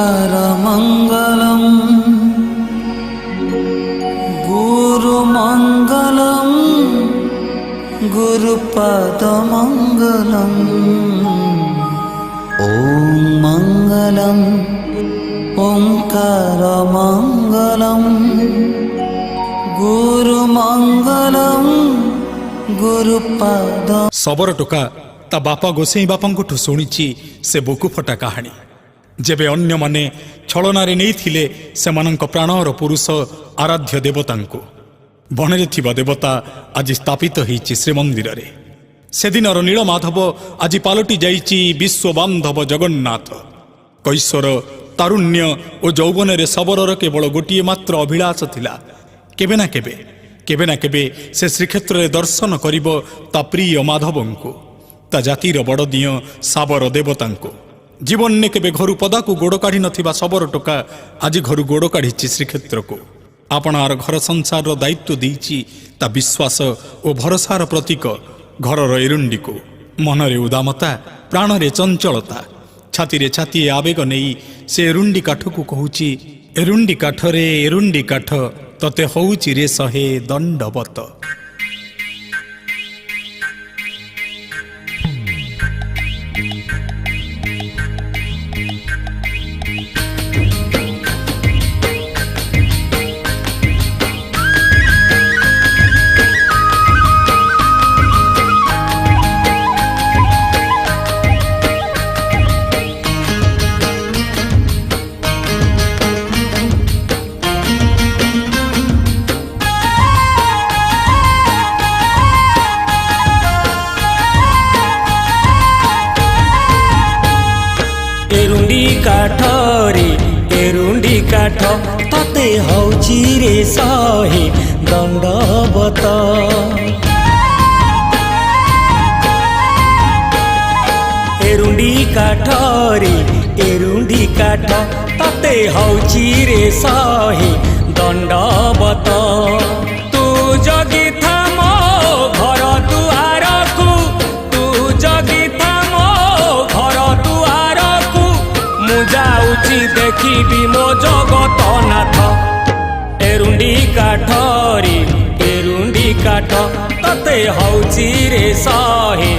ओङ्कारमङ्गलं गुरुमङ्गलं गुरुपदमङ्गलम् ॐ मङ्गलम् ओङ्कारमङ्गलं गुरुमङ्गलं गुरुपद शबर टोका ता बापा गोसाई बापांठू शुणी से बुकु फटा कहानी जेबे अन्य माने छलनारे नहीं सेमानंक प्राणर पुरुष आराध्य देवता बणरे थिबा देवता आज स्थापित होईछि श्रीमंदिर रे सेदिनर नीलमाधव आज पालटि जाइछि विश्व बांधव जगन्नाथ कैशोर तारुण्य और यौवन रे शबरर केवल गोटे मात्र अभिलाष थिला केबे ना केबे से श्रीक्षेत्र रे दर्शन करिबो ता प्रिय माधवंकु ता जातिर बड़ दिय साबर देवतांकु जीवन ने केबे घरु पदाकु गोड़ काढ़ी नथिबा शबर टोका आज घरु गोड़ काढ़ीछि श्रीक्षेत्र को आपणार घर संसार दायित्व देइछि ता विश्वास और भरोसार प्रतीक घरर एरुंडी को मनरे उदामता प्राणरे चंचलता छाती छाती आवेग नहीं से एरुंडी काठ को कहूची एरुंडी काठ रे एरुंडी काठ तते होउची रे सहे दंडवत। एरुंडी काठ तते हौची रे सहे दंडवत एरुंडी काठ तते हौची रे सहे दंडवत तू जगी थाम घर दुआर को तू जगी थाम घर दुआर को मु जाउची देखिबी मो जगत नाथ एरुंडी काठ तते हौची रे सहे